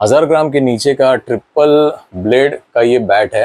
1000 ग्राम के नीचे का ट्रिपल ब्लेड का ये बैट है।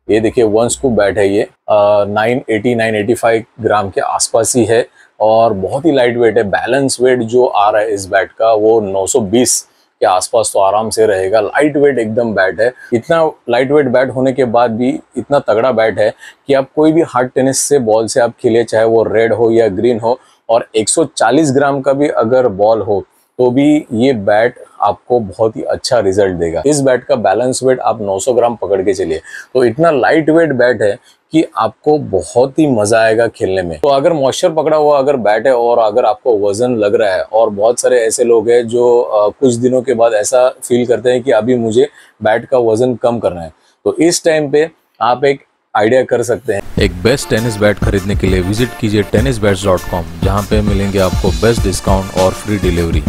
ये देखिए 1 स्कूप बैट है ये 985 ग्राम के आसपास ही है और बहुत ही लाइट वेट है। बैलेंस वेट जो आ रहा है इस बैट का वो 920 के आसपास तो आराम से रहेगा। लाइट वेट एकदम बैट है। इतना लाइट वेट बैट होने के बाद भी इतना तगड़ा बैट है कि आप कोई भी हार्ड टेनिस से बॉल से आप खेलिए, चाहे वो रेड हो या ग्रीन हो, और 140 ग्राम का भी अगर बॉल हो तो भी ये बैट आपको बहुत ही अच्छा रिजल्ट देगा। इस बैट का बैलेंस वेट आप 900 ग्राम पकड़ के चलिए, तो इतना लाइट वेट बैट है कि आपको बहुत ही मजा आएगा खेलने में। तो अगर मॉइस्चर पकड़ा हुआ अगर बैट है और अगर आपको वजन लग रहा है, और बहुत सारे ऐसे लोग हैं जो कुछ दिनों के बाद ऐसा फील करते हैं कि अभी मुझे बैट का वजन कम करना है, तो इस टाइम पे आप एक आइडिया कर सकते हैं। एक बेस्ट टेनिस बैट खरीदने के लिए विजिट कीजिए tennisbats.com, जहां पे मिलेंगे आपको बेस्ट डिस्काउंट और फ्री डिलीवरी।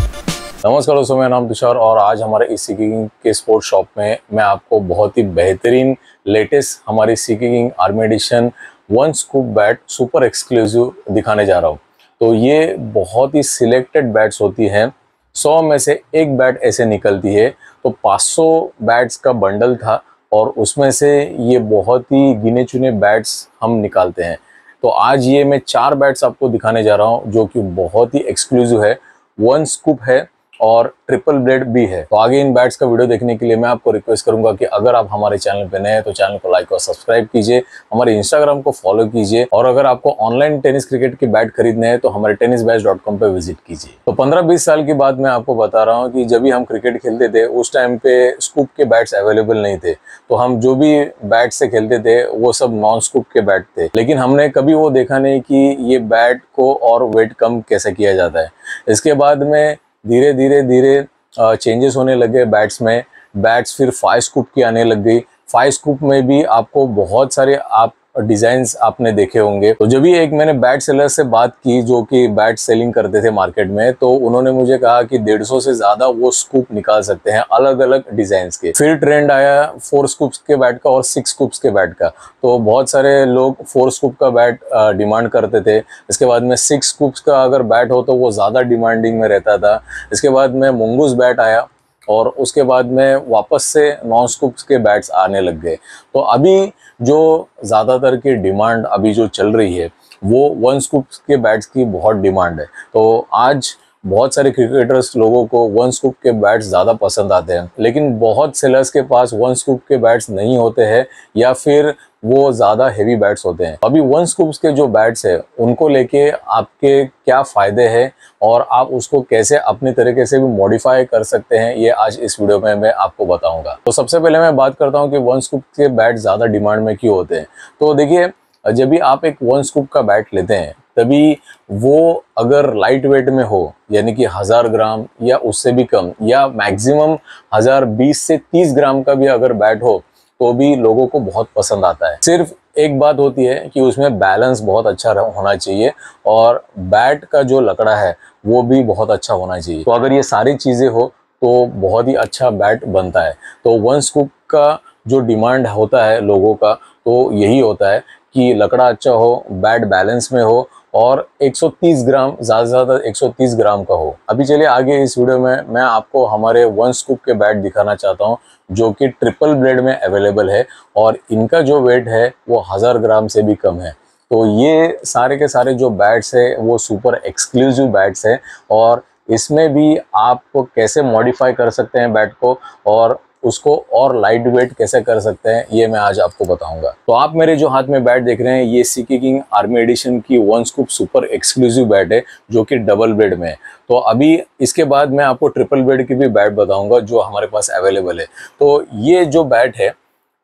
नमस्कार दोस्तों, मेरा नाम तुषार और आज हमारे इस सीकी किंग के स्पोर्ट्स शॉप में मैं आपको बहुत ही बेहतरीन लेटेस्ट हमारी सीकी किंग army edition 1 scoop bat super exclusive दिखाने जा रहा हूँ। तो ये बहुत ही सिलेक्टेड बैट्स होती हैं, 100 में से एक बैट ऐसे निकलती है। तो 500 बैट्स का बंडल था और उसमें से ये बहुत ही गिने चुने बैट्स हम निकालते हैं। तो आज ये मैं 4 बैट्स आपको दिखाने जा रहा हूँ जो कि बहुत ही एक्सक्लूसिव है, 1 स्कूप है और ट्रिपल ब्लेड भी है। तो आगे इन बैट्स का वीडियो देखने के लिए मैं आपको रिक्वेस्ट करूंगा कि अगर आप हमारे चैनल पे नए हैं तो चैनल को लाइक और सब्सक्राइब कीजिए, हमारे इंस्टाग्राम को फॉलो कीजिए, और अगर आपको ऑनलाइन टेनिस क्रिकेट के बैट खरीदने हैं तो हमारे tennisbats.com पे विजिट कीजिए। तो 15-20 साल की बात मैं आपको बता रहा हूँ कि जब भी हम क्रिकेट खेलते थे उस टाइम पे स्कूप के बैट्स अवेलेबल नहीं थे, तो हम जो भी बैट से खेलते थे वो सब नॉन स्कूप के बैट थे। लेकिन हमने कभी वो देखा नहीं कि ये बैट को और वेट कम कैसे किया जाता है। इसके बाद में धीरे धीरे चेंजेस होने लगे बैट्स में। बैट्स फिर 5 स्कूप की आने लग गई। 5 स्कूप में भी आपको बहुत सारे आप डिजाइन्स आपने देखे होंगे। तो जब भी एक मैंने बैट सेलर से बात की जो कि बैट सेलिंग करते थे मार्केट में, तो उन्होंने मुझे कहा कि 150 से ज्यादा वो स्कूप निकाल सकते हैं अलग अलग डिजाइन के। फिर ट्रेंड आया 4 स्कूप्स के बैट का और 6 स्कूप्स के बैट का। तो बहुत सारे लोग 4 स्कूप का बैट डिमांड करते थे। इसके बाद में 6 स्कूप्स का अगर बैट हो तो वो ज्यादा डिमांडिंग में रहता था। इसके बाद में मुंगूस बैट आया और उसके बाद में वापस से नॉन स्कूप्स के बैट्स आने लग गए। तो अभी जो ज़्यादातर की डिमांड अभी जो चल रही है वो 1 स्कूप्स के बैट्स की बहुत डिमांड है। तो आज बहुत सारे क्रिकेटर्स लोगों को 1 स्कूप के बैट्स ज़्यादा पसंद आते हैं, लेकिन बहुत सेलर्स के पास 1 स्कूप के बैट्स नहीं होते हैं या फिर वो ज़्यादा हेवी बैट्स होते हैं। अभी 1 स्कूप्स के जो बैट्स है उनको लेके आपके क्या फ़ायदे हैं और आप उसको कैसे अपने तरीके से भी मॉडिफाई कर सकते हैं, ये आज इस वीडियो में मैं आपको बताऊंगा। तो सबसे पहले मैं बात करता हूं कि 1 स्कूप के बैट ज़्यादा डिमांड में क्यों होते हैं। तो देखिए, जब भी आप एक 1 स्कूप का बैट लेते हैं तभी वो अगर लाइट वेट में हो, यानी कि 1000 ग्राम या उससे भी कम, या मैक्सिमम 1020 से 30 ग्राम का भी अगर बैट हो तो भी लोगों को बहुत पसंद आता है। सिर्फ एक बात होती है कि उसमें बैलेंस बहुत अच्छा होना चाहिए और बैट का जो लकड़ा है वो भी बहुत अच्छा होना चाहिए। तो अगर ये सारी चीज़ें हो तो बहुत ही अच्छा बैट बनता है। तो 1 स्कूप का जो डिमांड होता है लोगों का तो यही होता है कि लकड़ा अच्छा हो, बैट बैलेंस में हो और 130 ग्राम, ज़्यादा से ज़्यादा 130 ग्राम का हो। अभी चलिए आगे इस वीडियो में मैं आपको हमारे 1 स्कूप के बैट दिखाना चाहता हूँ जो कि ट्रिपल ब्लेड में अवेलेबल है और इनका जो वेट है वो 1000 ग्राम से भी कम है। तो ये सारे के सारे जो बैट्स है वो सुपर एक्सक्लूसिव बैट्स है और इसमें भी आप कैसे मॉडिफाई कर सकते हैं बैट को और उसको और लाइट वेट कैसे कर सकते हैं ये मैं आज आपको बताऊंगा। तो आप मेरे जो हाथ में बैट देख रहे हैं ये सीकी किंग आर्मी एडिशन की 1 स्कूप सुपर एक्सक्लूसिव बैट है जो कि डबल ब्लेड में है। तो अभी इसके बाद मैं आपको ट्रिपल ब्लेड की भी बैट बताऊंगा जो हमारे पास अवेलेबल है। तो ये जो बैट है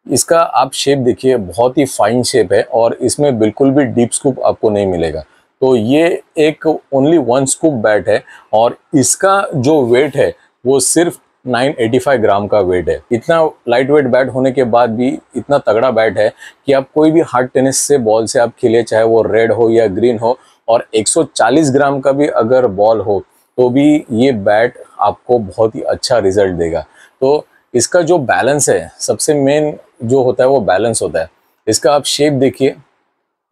इसका आप शेप देखिए, बहुत ही फाइन शेप है और इसमें बिल्कुल भी डीप स्कूप आपको नहीं मिलेगा। तो ये एक ओनली 1 स्कूप बैट है और इसका जो वेट है वो सिर्फ 985 ग्राम का वेट है। इतना लाइट वेट बैट होने के बाद भी इतना तगड़ा बैट है कि आप कोई भी हार्ड टेनिस से बॉल से आप खेलिए, चाहे वो रेड हो या ग्रीन हो, और 140 ग्राम का भी अगर बॉल हो तो भी ये बैट आपको बहुत ही अच्छा रिजल्ट देगा। तो इसका जो बैलेंस है, सबसे मेन जो होता है वो बैलेंस होता है। इसका आप शेप देखिए,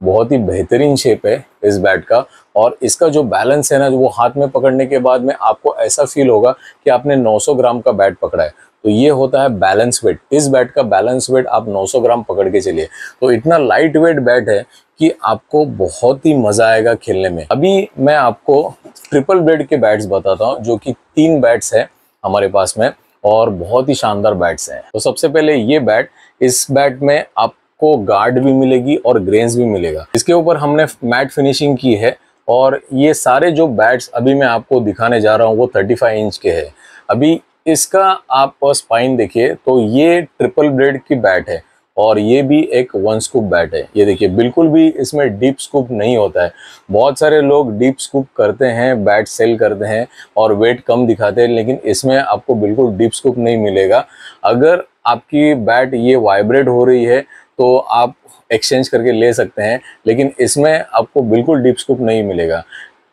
बहुत ही बेहतरीन शेप है इस बैट का और इसका जो बैलेंस है ना, वो हाथ में पकड़ने के बाद में आपको ऐसा फील होगा कि आपने 900 ग्राम का बैट पकड़ा है। तो ये होता है बैलेंस वेट। इस बैट का बैलेंस वेट आप 900 ग्राम पकड़ के चलिए, तो इतना लाइट वेट बैट है कि आपको बहुत ही मजा आएगा खेलने में। अभी मैं आपको ट्रिपल ब्लेड के बैट्स बताता हूँ, जो कि 3 बैट्स है हमारे पास में और बहुत ही शानदार बैट्स हैं। तो सबसे पहले ये बैट, इस बैट में आपको गार्ड भी मिलेगी और ग्रेन्स भी मिलेगा। इसके ऊपर हमने मैट फिनिशिंग की है और ये सारे जो बैट्स अभी मैं आपको दिखाने जा रहा हूँ वो 35 इंच के हैं। अभी इसका आप स्पाइन देखिए तो ये ट्रिपल ब्लेड की बैट है और ये भी एक 1 स्कूप बैट है। ये देखिए बिल्कुल भी इसमें डीप स्कूप नहीं होता है। बहुत सारे लोग डीप स्कूप करते हैं, बैट सेल करते हैं और वेट कम दिखाते हैं, लेकिन इसमें आपको बिल्कुल डीप स्कूप नहीं मिलेगा। अगर आपकी बैट ये वाइब्रेट हो रही है तो आप एक्सचेंज करके ले सकते हैं, लेकिन इसमें आपको बिल्कुल डीप स्कूप नहीं मिलेगा।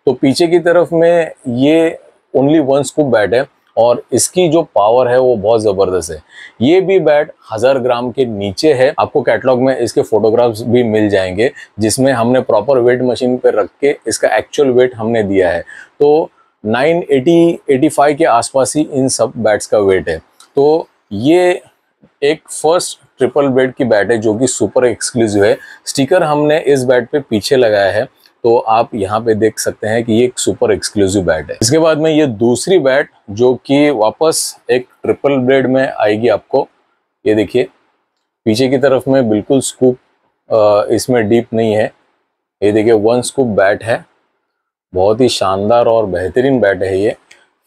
तो पीछे की तरफ में ये ओनली 1 स्कूप बैट है और इसकी जो पावर है वो बहुत ज़बरदस्त है। ये भी बैट 1000 ग्राम के नीचे है। आपको कैटलॉग में इसके फोटोग्राफ्स भी मिल जाएंगे, जिसमें हमने प्रॉपर वेट मशीन पे रख के इसका एक्चुअल वेट हमने दिया है। तो 980-85 के आसपास ही इन सब बैट्स का वेट है। तो ये एक फर्स्ट ट्रिपल ब्लेड की बैट है जो कि सुपर एक्सक्लूसिव है। स्टिकर हमने इस बैट पे पीछे लगाया है, तो आप यहाँ पे देख सकते हैं कि ये एक सुपर एक्सक्लूसिव बैट है। इसके बाद में ये दूसरी बैट जो कि वापस एक ट्रिपल ब्लेड में आएगी आपको। ये देखिए पीछे की तरफ में बिल्कुल स्कूप इसमें डीप नहीं है। ये देखिए 1 स्कूप बैट है, बहुत ही शानदार और बेहतरीन बैट है ये।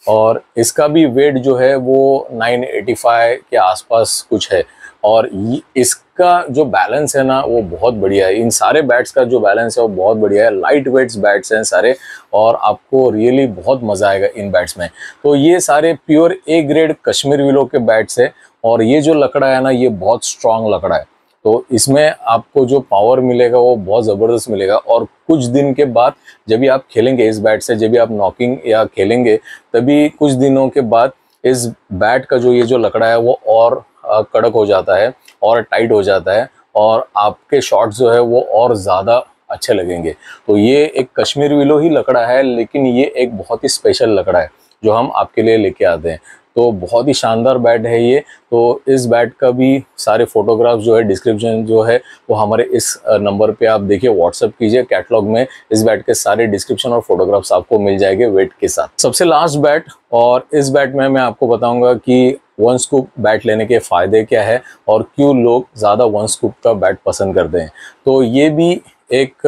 और इसका भी वेट जो है वो 985 के आसपास कुछ है और इसका जो बैलेंस है ना वो बहुत बढ़िया है। इन सारे बैट्स का जो बैलेंस है वो बहुत बढ़िया है। लाइट वेट्स बैट्स हैं सारे और आपको रियली बहुत मज़ा आएगा इन बैट्स में। तो ये सारे pure A grade Kashmir willow के बैट्स है और ये जो लकड़ा है ना ये बहुत स्ट्रांग लकड़ा है। तो इसमें आपको जो पावर मिलेगा वो बहुत ज़बरदस्त मिलेगा। और कुछ दिन के बाद जब भी आप खेलेंगे इस बैट से, जब भी आप नॉकिंग या खेलेंगे, तभी कुछ दिनों के बाद इस बैट का जो ये जो लकड़ा है वो और कड़क हो जाता है और टाइट हो जाता है और आपके शॉट्स जो है वो और ज़्यादा अच्छे लगेंगे। तो ये एक कश्मीर विलो ही लकड़ा है, लेकिन ये एक बहुत ही स्पेशल लकड़ा है जो हम आपके लिए लेके आते हैं। तो बहुत ही शानदार बैट है ये। तो इस बैट का भी सारे फोटोग्राफ्स जो है डिस्क्रिप्शन जो है वो हमारे इस नंबर पे आप देखिए, व्हाट्सअप कीजिए। कैटलॉग में इस बैट के सारे डिस्क्रिप्शन और फोटोग्राफ्स आपको मिल जाएंगे वेट के साथ। सबसे लास्ट बैट, और इस बैट में मैं आपको बताऊंगा कि 1 स्कूप बैट लेने के फ़ायदे क्या है और क्यों लोग ज़्यादा 1 स्कूप का बैट पसंद करते हैं। तो ये भी एक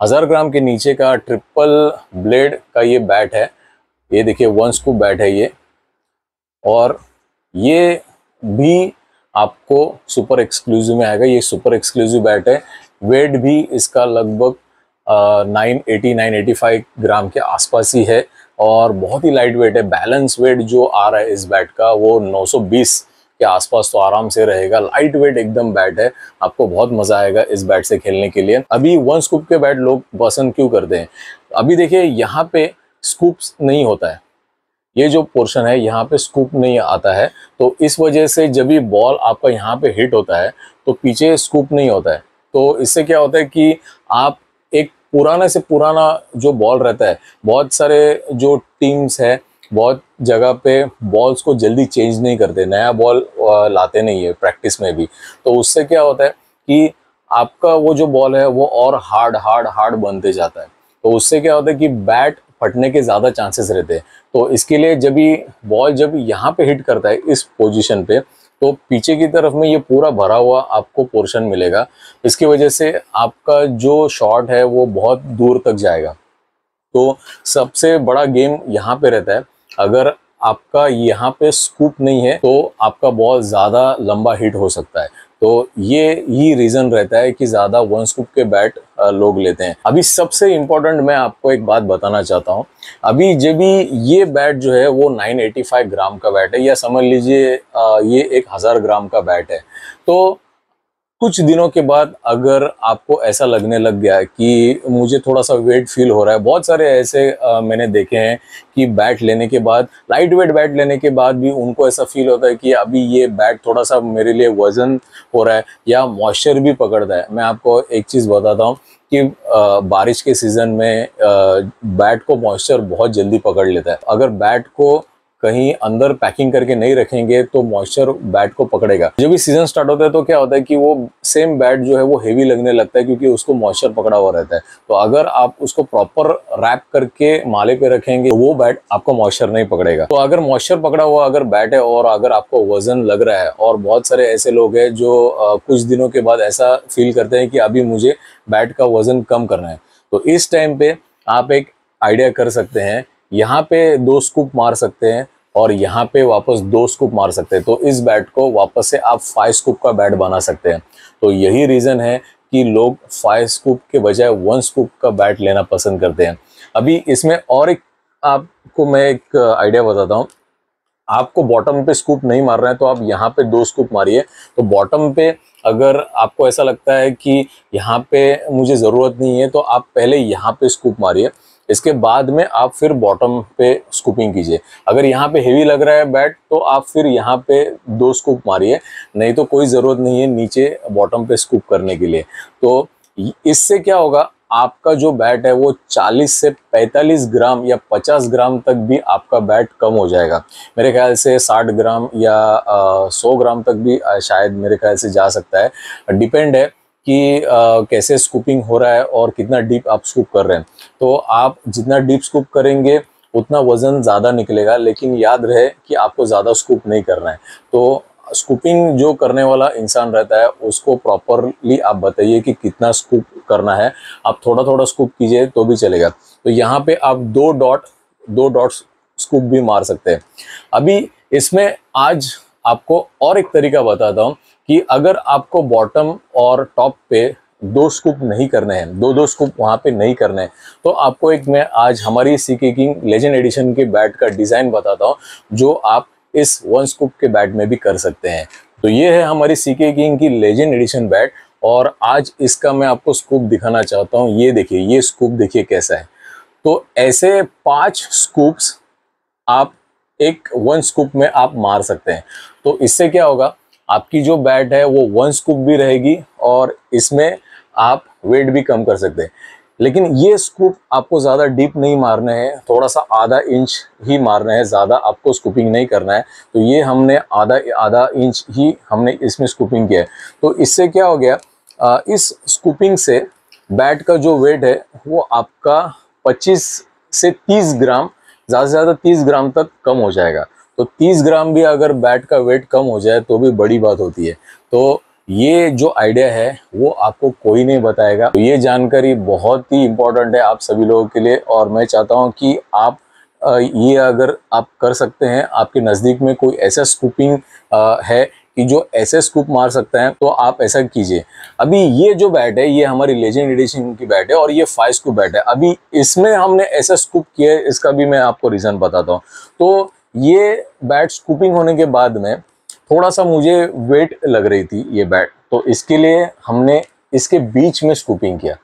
1000 ग्राम के नीचे का ट्रिपल ब्लेड का ये बैट है। ये देखिए 1 स्कूप बैट है ये, और ये भी आपको सुपर एक्सक्लूसिव में आएगा। ये सुपर एक्सक्लूसिव बैट है। वेट भी इसका लगभग 980-985 ग्राम के आसपास ही है और बहुत ही लाइट वेट है। बैलेंस वेट जो आ रहा है इस बैट का वो 920 के आसपास तो आराम से रहेगा। लाइट वेट एकदम बैट है, आपको बहुत मजा आएगा इस बैट से खेलने के लिए। अभी 1 स्कूप के बैट लोग पसंद क्यों करते हैं? अभी देखिए यहाँ पे स्कूप्स नहीं होता है, ये जो पोर्शन है यहाँ पे स्कूप नहीं आता है, तो इस वजह से जब भी बॉल आपका यहाँ पे हिट होता है तो पीछे स्कूप नहीं होता है। तो इससे क्या होता है कि आप एक पुराने से पुराना जो बॉल रहता है, बहुत सारे जो टीम्स है बहुत जगह पे बॉल्स को जल्दी चेंज नहीं करते, नया बॉल लाते नहीं है प्रैक्टिस में भी। तो उससे क्या होता है कि आपका वो जो बॉल है वो और हार्ड बनते जाता है। तो उससे क्या होता है कि बैट फटने के ज़्यादा चांसेस रहते हैं। तो इसके लिए जब भी बॉल जब यहाँ पे हिट करता है इस पोजीशन पे, तो पीछे की तरफ में ये पूरा भरा हुआ आपको पोर्शन मिलेगा। इसकी वजह से आपका जो शॉट है वो बहुत दूर तक जाएगा। तो सबसे बड़ा गेम यहाँ पे रहता है, अगर आपका यहाँ पे स्कूप नहीं है तो आपका बॉल ज़्यादा लंबा हिट हो सकता है। तो ये ही रीज़न रहता है कि ज़्यादा 1 स्कूप के बैट लोग लेते हैं। अभी सबसे इम्पोर्टेंट मैं आपको एक बात बताना चाहता हूँ। अभी जब भी ये बैट जो है वो 985 ग्राम का बैट है, या समझ लीजिए ये एक 1000 ग्राम का बैट है। तो कुछ दिनों के बाद अगर आपको ऐसा लगने लग गया कि मुझे थोड़ा सा वेट फील हो रहा है, बहुत सारे ऐसे मैंने देखे हैं कि बैट लेने के बाद, लाइट वेट बैट लेने के बाद भी उनको ऐसा फील होता है कि अभी ये बैट थोड़ा सा मेरे लिए वजन हो रहा है या मॉइस्चर भी पकड़ता है। मैं आपको एक चीज़ बताता हूँ कि बारिश के सीज़न में बैट को मॉइस्चर बहुत जल्दी पकड़ लेता है। अगर बैट को कहीं अंदर पैकिंग करके नहीं रखेंगे तो मॉइस्चर बैट को पकड़ेगा। जब भी सीजन स्टार्ट होता है तो क्या होता है कि वो सेम बैट जो है वो हेवी लगने लगता है, क्योंकि उसको मॉइस्चर पकड़ा हुआ रहता है। तो अगर आप उसको प्रॉपर रैप करके माले पे रखेंगे तो वो बैट आपको मॉइस्चर नहीं पकड़ेगा। तो अगर मॉइस्चर पकड़ा हुआ अगर बैट है और अगर आपको वजन लग रहा है, और बहुत सारे ऐसे लोग हैं जो कुछ दिनों के बाद ऐसा फील करते हैं कि अभी मुझे बैट का वजन कम करना है, तो इस टाइम पे आप एक आइडिया कर सकते हैं। यहाँ पे 2 स्कूप मार सकते हैं और यहाँ पे वापस 2 स्कूप मार सकते हैं, तो इस बैट को वापस से आप 5 स्कूप का बैट बना सकते हैं। तो यही रीज़न है कि लोग 5 स्कूप के बजाय 1 स्कूप का बैट लेना पसंद करते हैं। अभी इसमें और एक आपको मैं एक आइडिया बताता हूँ। आपको बॉटम पे स्कूप नहीं मार रहे हैं तो आप यहाँ पे 2 स्कूप मारिए। तो बॉटम पे अगर आपको ऐसा लगता है कि यहाँ पे मुझे ज़रूरत नहीं है तो आप पहले यहाँ पे स्कूप मारिए, इसके बाद में आप फिर बॉटम पे स्कूपिंग कीजिए। अगर यहाँ पे हेवी लग रहा है बैट तो आप फिर यहाँ पे 2 स्कूप मारिए, नहीं तो कोई ज़रूरत नहीं है नीचे बॉटम पे स्कूप करने के लिए। तो इससे क्या होगा, आपका जो बैट है वो 40 से 45 ग्राम या 50 ग्राम तक भी आपका बैट कम हो जाएगा। मेरे ख्याल से 60 ग्राम या 100 ग्राम तक भी शायद मेरे ख्याल से जा सकता है। डिपेंड है कि कैसे स्कूपिंग हो रहा है और कितना डीप आप स्कूप कर रहे हैं। तो आप जितना डीप स्कूप करेंगे उतना वज़न ज़्यादा निकलेगा, लेकिन याद रहे कि आपको ज़्यादा स्कूप नहीं करना है। तो स्कूपिंग जो करने वाला इंसान रहता है उसको प्रॉपरली आप बताइए कि कितना स्कूप करना है। आप थोड़ा थोड़ा स्कूप कीजिए तो भी चलेगा। तो यहाँ पे आप 2 डॉट स्कूप भी मार सकते हैं। अभी इसमें आज आपको और एक तरीका बताता हूँ कि अगर आपको बॉटम और टॉप पे 2 स्कूप नहीं करने हैं, 2 स्कूप वहाँ पे नहीं करने हैं, तो आपको एक मैं आज हमारी सीके किंग लेजेंड एडिशन के बैट का डिज़ाइन बताता हूँ जो आप इस 1 स्कूप के बैट में भी कर सकते हैं। तो ये है हमारी सीके किंग की लेजेंड एडिशन बैट, और आज इसका मैं आपको स्कूप दिखाना चाहता हूँ। ये देखिए, ये स्कूप देखिए कैसा है। तो ऐसे 5 स्कूप्स आप एक 1 स्कूप में आप मार सकते हैं। तो इससे क्या होगा, आपकी जो बैट है वो 1 स्कूप भी रहेगी और इसमें आप वेट भी कम कर सकते हैं। लेकिन ये स्कूप आपको ज़्यादा डीप नहीं मारना है, थोड़ा सा आधा इंच ही मारना है, ज़्यादा आपको स्कूपिंग नहीं करना है। तो ये हमने आधा इंच ही हमने इसमें स्कूपिंग किया है। तो इससे क्या हो गया, इस स्कूपिंग से बैट का जो वेट है वो आपका 25 से 30 ग्राम, ज़्यादा से ज़्यादा 30 ग्राम तक कम हो जाएगा। तो 30 ग्राम भी अगर बैट का वेट कम हो जाए तो भी बड़ी बात होती है। तो ये जो आइडिया है वो आपको कोई नहीं बताएगा। तो ये जानकारी बहुत ही इम्पोर्टेंट है आप सभी लोगों के लिए, और मैं चाहता हूँ कि आप ये अगर आप कर सकते हैं, आपके नज़दीक में कोई ऐसा स्कूपिंग है कि जो ऐसे स्कूप मार सकते हैं, तो आप ऐसा कीजिए। अभी ये जो बैट है ये हमारी लेजेंड एडिशन की बैट है और ये 5 स्कूप बैट है। अभी इसमें हमने ऐसा स्कूप किया है, इसका भी मैं आपको रीज़न बताता हूँ। तो ये बैट स्कूपिंग होने के बाद में थोड़ा सा मुझे वेट लग रही थी ये बैट, तो इसके लिए हमने इसके बीच में स्कूपिंग किया।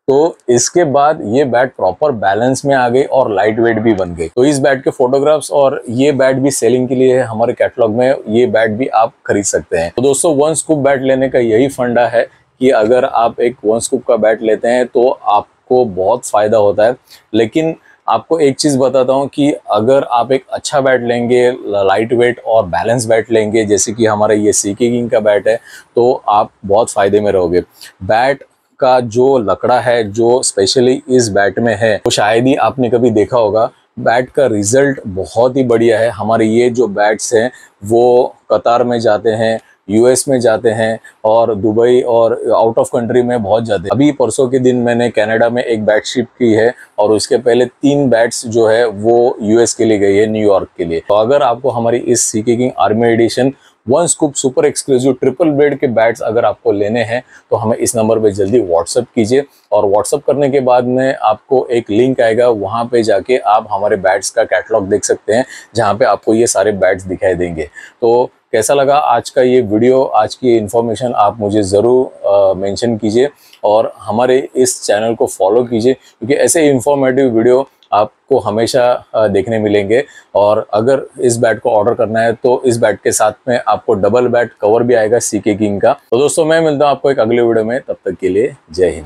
तो इसके बाद ये बैट प्रॉपर बैलेंस में आ गई और लाइट वेट भी बन गई। तो इस बैट के फोटोग्राफ्स और ये बैट भी सेलिंग के लिए है हमारे कैटलॉग में, ये बैट भी आप खरीद सकते हैं। तो दोस्तों, 1 स्कूप बैट लेने का यही फंडा है कि अगर आप एक 1 स्कूप का बैट लेते हैं तो आपको बहुत फ़ायदा होता है। लेकिन आपको एक चीज़ बताता हूँ कि अगर आप एक अच्छा बैट लेंगे, लाइट वेट और बैलेंस बैट लेंगे, जैसे कि हमारा ये सीके किंग का बैट है, तो आप बहुत फ़ायदे में रहोगे। बैट का जो लकड़ा है जो स्पेशली इस बैट में है वो शायद ही आपने कभी देखा होगा। बैट का रिजल्ट बहुत ही बढ़िया है। हमारे ये जो बैट्स हैं वो कतार में जाते हैं, यूएस में जाते हैं और दुबई और आउट ऑफ कंट्री में बहुत जाते हैं। अभी परसों के दिन मैंने कनाडा में एक बैट शिप की है और उसके पहले 3 बैट्स जो है वो यूएस के लिए गई है, न्यूयॉर्क के लिए। तो अगर आपको हमारी इस सीके king army edition 1 scoop super exclusive triple blade के बैट्स अगर आपको लेने हैं तो हमें इस नंबर पे जल्दी व्हाट्सअप कीजिए, और व्हाट्सअप करने के बाद में आपको एक लिंक आएगा, वहाँ पे जाके आप हमारे बैट्स का कैटलॉग देख सकते हैं जहाँ पे आपको ये सारे बैट्स दिखाई देंगे। तो कैसा लगा आज का ये वीडियो, आज की इन्फॉर्मेशन आप मुझे ज़रूर मेंशन कीजिए और हमारे इस चैनल को फॉलो कीजिए, क्योंकि ऐसे इंफॉर्मेटिव वीडियो आपको हमेशा देखने मिलेंगे। और अगर इस बैट को ऑर्डर करना है तो इस बैट के साथ में आपको डबल बैट कवर भी आएगा सीके किंग का। तो दोस्तों, मैं मिलता हूँ आपको एक अगले वीडियो में, तब तक के लिए जय हिंद।